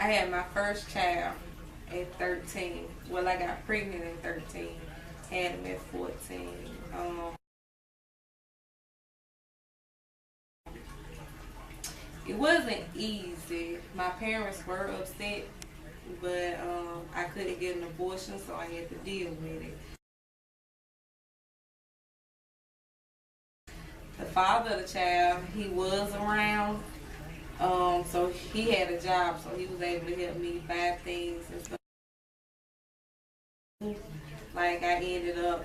I had my first child at 13. Well, I got pregnant at 13. Had him at 14. It wasn't easy. My parents were upset, but I couldn't get an abortion, so I had to deal with it. The father of the child, he was around, so he had a job, so he was able to help me buy things and stuff. Like, I ended up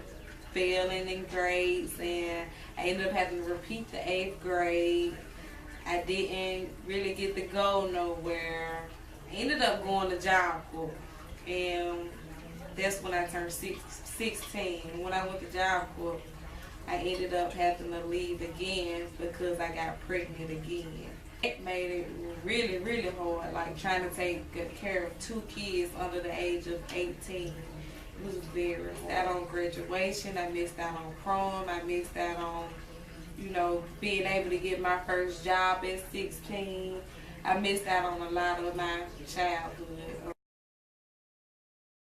failing in grades, and I ended up having to repeat the 8th grade. I didn't really get to go nowhere. I ended up going to Job Corps, and that's when I turned 16. When I went to Job Corps, I ended up having to leave again because I got pregnant again. It made it really, really hard, like trying to take good care of 2 kids under the age of 18. It was very hard. I missed out on graduation, I missed out on prom, I missed out on, being able to get my first job at 16. I missed out on a lot of my childhood.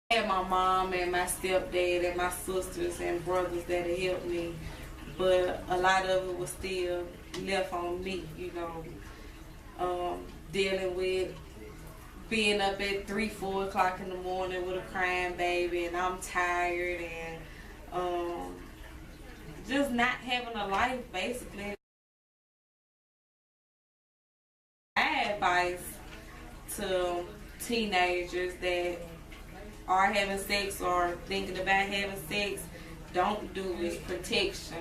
I had my mom and my stepdad and my sisters and brothers that had helped me, but a lot of it was still left on me, dealing with being up at 3, 4 o'clock in the morning with a crying baby, and I'm tired, and just not having a life, basically. My advice to teenagers that are having sex or thinking about having sex, don't do it. Protection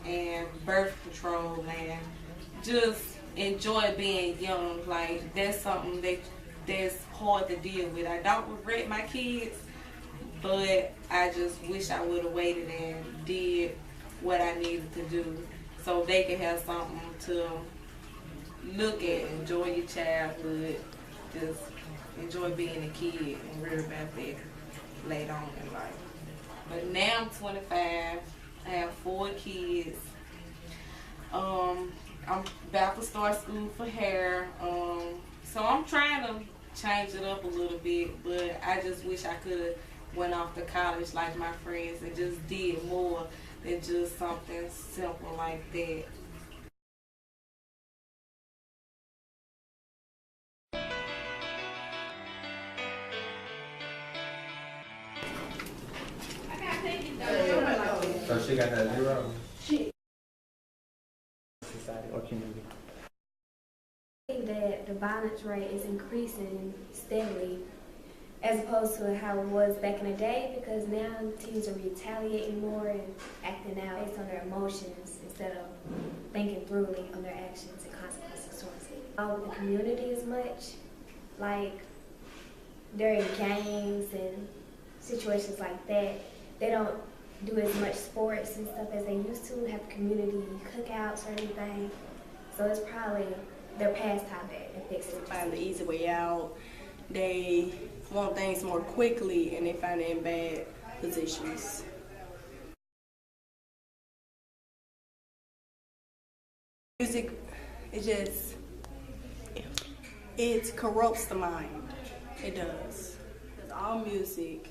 and birth control, and just enjoy being young. Like, that's something that's hard to deal with. I don't regret my kids, but I just wish I would have waited and did what I needed to do so they could have something to look at. Enjoy your childhood. Just enjoy being a kid and worry about that later on in life. But now I'm 25. I have 4 kids. I'm about to start school for hair. So I'm trying to change it up a little bit, but I just wish I could have went off to college like my friends and just did more than just something simple like that. So she got that 0? Society or community? I think that the violence rate is increasing steadily as opposed to how it was back in the day, because now teens are retaliating more and acting out based on their emotions instead of thinking thoroughly on their actions and consequences towards it. The community as much, like during games and situations like that, they don't do as much sports and stuff as they used to, have community cookouts or anything. So it's probably their pastime that fixes it. Find the easy way out. They want things more quickly, and they find it in bad positions. Music, it corrupts the mind. It does. Because all music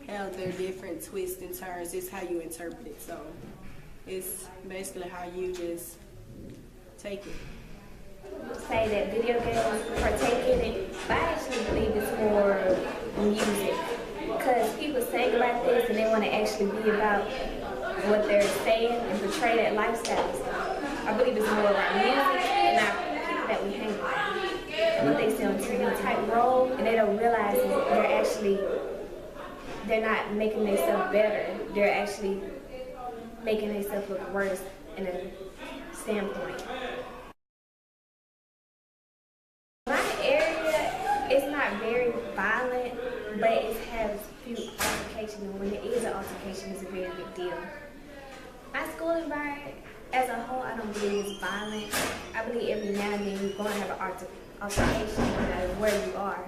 have their different twists and turns. It's how you interpret it. So it's basically how you just take it. Say that video games partake in it, but I actually believe it's more music, because people sing about this and they want to actually be about what they're saying and portray that lifestyle. So I believe it's more about music and not people that we hang with and what they see on TV type role, and they don't realize that they're not making themselves better. They're actually making themselves look worse in a standpoint. It's not very violent, but it has few altercations, and when it is an altercation, it's a very big deal. My school environment as a whole, I don't believe it's violent. I believe every now and then you're going to have an altercation no matter where you are.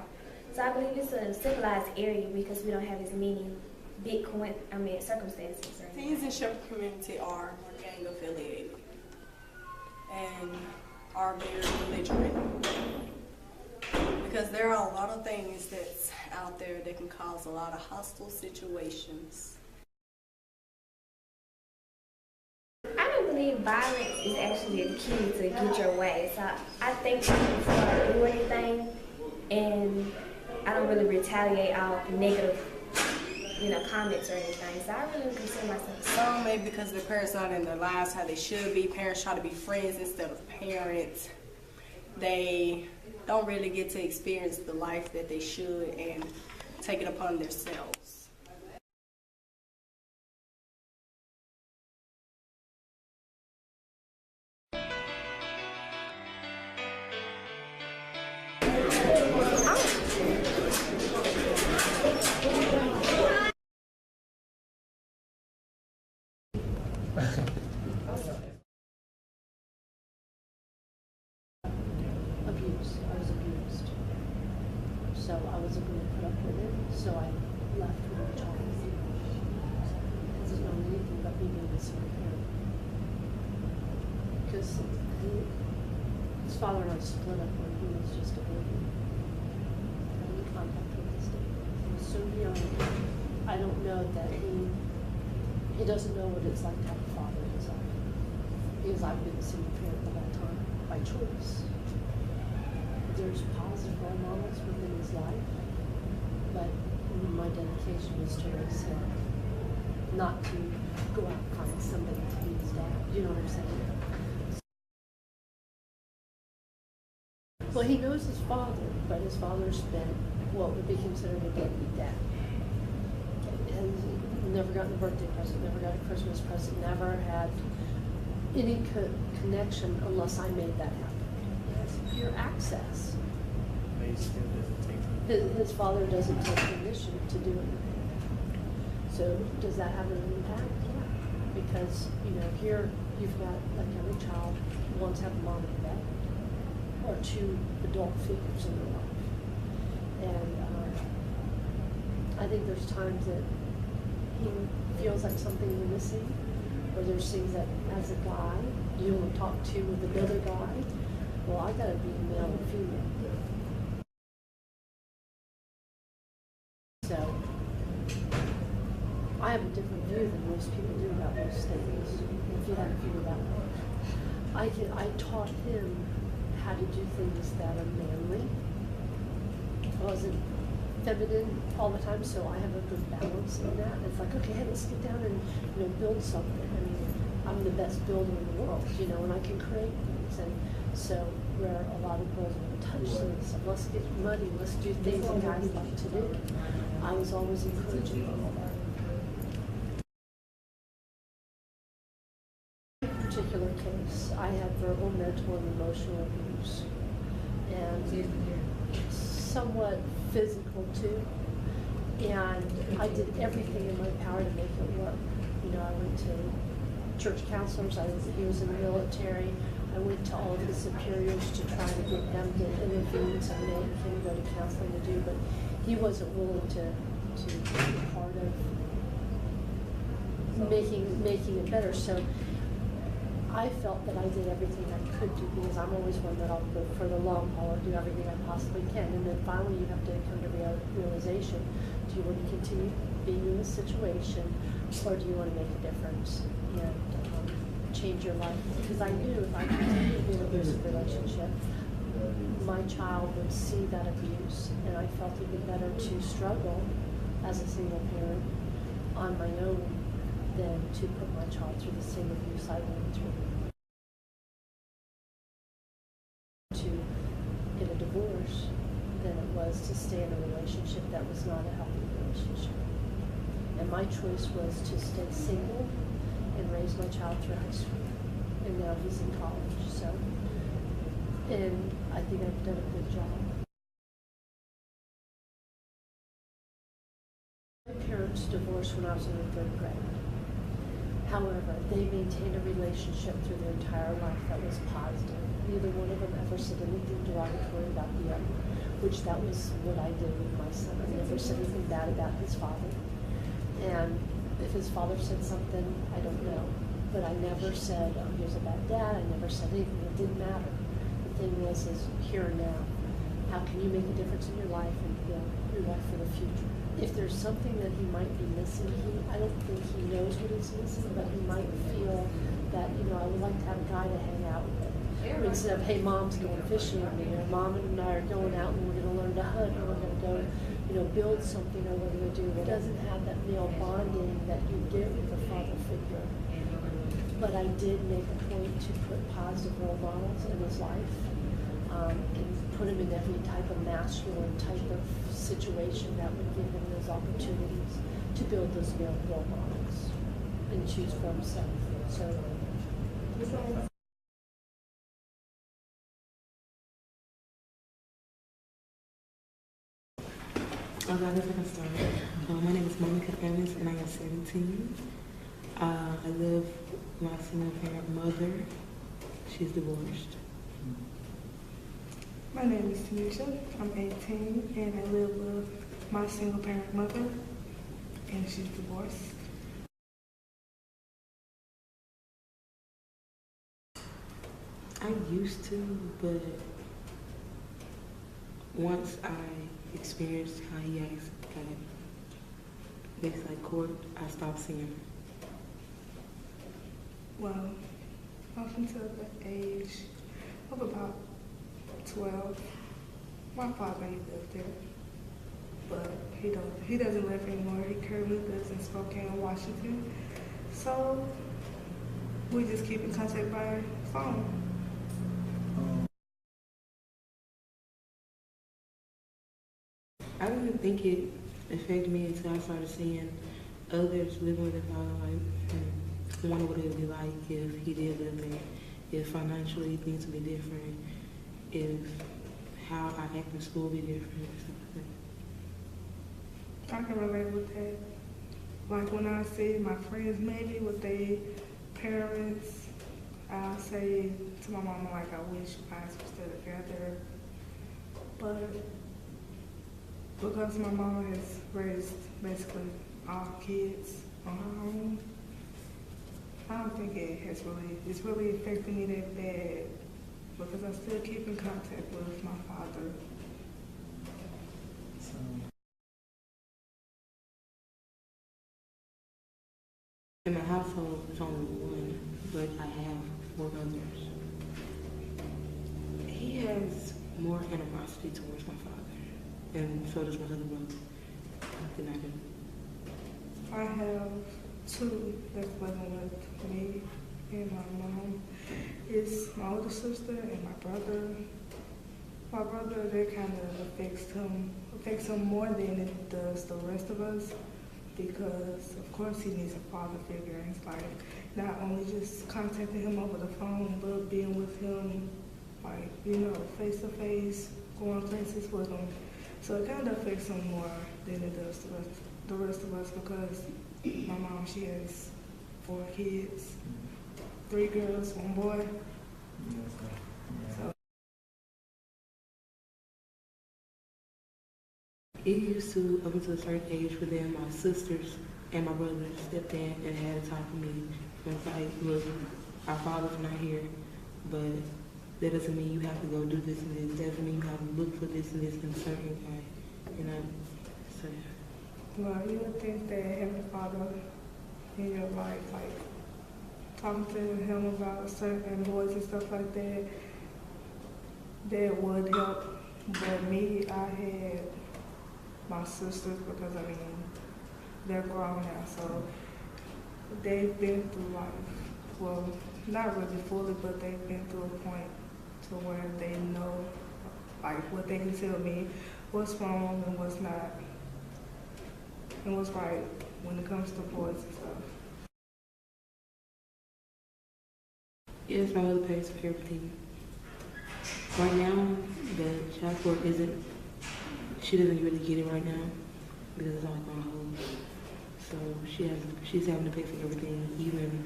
So I believe it's a civilized area because we don't have as many big circumstances. Teens in Shepherd community are gang affiliated and are very belligerent. because there are a lot of things that's out there that can cause a lot of hostile situations. I don't believe violence is actually the key to get your way. So I think before I do anything, and I don't really retaliate off negative, comments or anything. So I really consider myself. Some maybe because their parents not in their lives how they should be. Parents try to be friends instead of parents. They don't really get to experience the life that they should and take it upon themselves. Abuse. I was abused. So I wasn't going to put up with it, so I left with a child. This is not anything but me being a single parent. Because his father and I split up when he was just a baby. I had no contact with this day. He was so young. I don't know that he doesn't know what it's like to have a father in his life. Because I've been a single parent the whole time, by choice. There's positive role models within his life, but my dedication was to raise him, not to go out and find somebody to be his dad. You know what I'm saying? Well, he knows his father, but his father's been what would be considered a deadbeat dad. And never gotten a birthday present, never got a Christmas present, never had any connection unless I made that happen. Your access. His father doesn't take permission to do anything. So does that have an impact? Yeah. Because, here you've got, like every child wants to have a mom and dad or two adult figures in their life. And I think there's times that he feels like something is missing, or there's things that as a guy you want to talk to with another guy. Well, I gotta be male and female. So, I have a different view than most people do about most things. If you haven't figured that out, I taught him how to do things that are manly. I wasn't feminine all the time, so I have a good balance in that. It's like, okay, hey, let's get down and build something. I mean, I'm the best builder in the world, and I can create things. And so where a lot of girls will touch things, let's get muddy, let's do things that guys like to do. I was always encouraging all that. In this particular case, I had verbal, mental, and emotional abuse, and somewhat physical too. And I did everything in my power to make it work. I went to church counselors. He was in the military. I went to all of his superiors to try to get them to intervene so they can go to counseling to do, but he wasn't willing to be part of making it better. So I felt that I did everything I could do, because I'm always one that I'll go for the long haul or do everything I possibly can. And then finally you have to come to realization, do you want to continue being in this situation, or do you want to make a difference and change your life? Because I knew if I continued in an abusive relationship, my child would see that abuse, and I felt it would be better to struggle as a single parent on my own than to put my child through the same abuse I went through. To get a divorce than it was to stay in a relationship that was not a healthy relationship. And my choice was to stay single and raise my child through high school. And now he's in college, so. And I think I've done a good job. My parents divorced when I was in the 3rd grade. However, they maintained a relationship through their entire life that was positive. Neither one of them ever said anything derogatory about the other, which that was what I did with my son. I never said anything bad about his father. And if his father said something, I don't know. But I never said, he was a bad dad. I never said anything. It didn't matter. The thing was, is here and now. How can you make a difference in your life and build your life for the future? If there's something that he might be missing, I don't think he knows what he's missing, but he might feel that, I would like to have a guy to hang out with. Instead of, hey, mom's going fishing with me, or mom and I are going out and we're going to learn to hunt, or we're going to go, build something, or we're going to do. It doesn't have that male bonding that you get with a father figure. But I did make a point to put positive role models in his life, and put him in every type of masculine type of situation that would give him those opportunities to build those male role models and choose for himself. So. I guess I can start. My name is Monica Evans and I am 17. I live with my single parent mother. She's divorced. My name is Tanisha. I'm 18 and I live with my single parent mother and she's divorced. I used to, but once I experienced how he acts at basically court, I stopped seeing him. Well, up until the age of about 12, my father lived there, but he doesn't live anymore. He currently lives in Spokane, Washington. So we just keep in contact by phone. I didn't think it affected me until I started seeing others living with their father. I wonder what it would be like if he did live there, if financially things would be different, if how I act in school would be different, stuff like that. I can relate with that. Like when I see my friends maybe with their parents, I'll say to my mama like, I wish you guys were still together. But because my mama has raised basically all kids on her own, I don't think it's really affecting me that bad because I still keep in contact with my father. In my household, it's only one, but I have 4 brothers. He has more animosity towards my father, and so does my other brother than I do. I have 2 that's living with me and my mom. It's my older sister and my brother. My brother, that kind of affects him more than it does the rest of us because, of course, he needs a father figure. And it's like not only just contacting him over the phone, but being with him, like, face to face, going places with him. So it kind of affects him more than it does the rest of us because my mom, she has 4 kids, 3 girls, 1 boy. So. It used to, up until a certain age, for them, my sisters and my brothers stepped in and had to talk to me. And it's like, look, our father's not here, but that doesn't mean you have to go do this and this. That doesn't mean you have to look for this and this in a certain way. So. Well, you would think that having a father in your life, like talking to him about certain boys and stuff like that, that would help. But me, I had my sisters because, they're grown now, so they've been through life. Well, not really fully, but they've been through a point to where they know, like, what they can tell me, what's wrong and what's not, and what's right when it comes to boys and stuff. Yes, my mother pays for everything. Right now, the child support she doesn't really get it right now because it's all on hold. So she's having to pay for everything. Even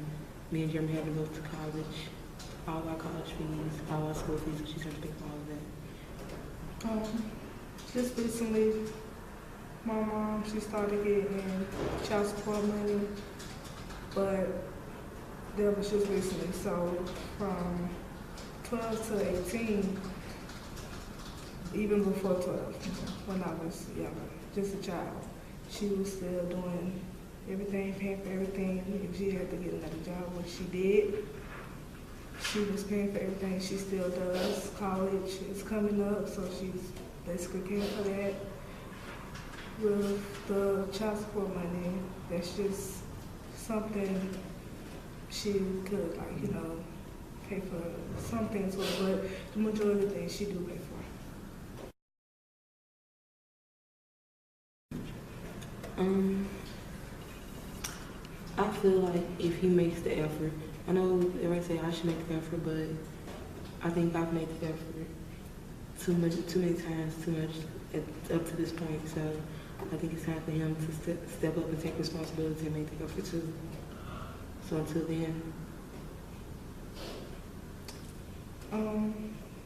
me and Jeremy have to go to college, all our college fees, all our school fees, so she's having to pay for all of that. Just recently, my mom, she started getting child support money, but that was just recently. So from 12 to 18, even before 12, when I was younger, just a child. She was still doing everything, paying for everything. If she had to get another job, which she did, she was paying for everything. She still does. College is coming up, so she's basically paying for that. With the child support money, that's just something she could, like, you know, pay for some things with, but the majority of things she do pay for. I feel like if he makes the effort, I know everybody say I should make the effort, but I think I've made the effort too many times, up to this point. So I think it's time for him to step up and take responsibility and make the effort too. So until then,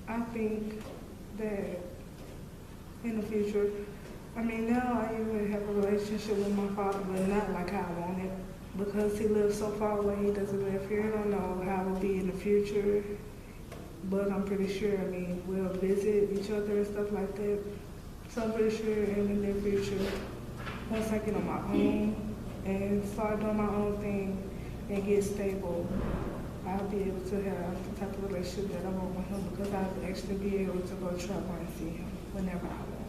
I think that in the future, I mean, now I even have a relationship with my father, but not like how I want it. Because he lives so far away, he doesn't live here. I don't know how it will be in the future, but I'm pretty sure, I mean, we'll visit each other and stuff like that. So I'm pretty sure in the near future, once I get on my own and start doing my own thing and get stable, I'll be able to have the type of relationship that I want with him, because I'll actually be able to go travel and see him whenever I want.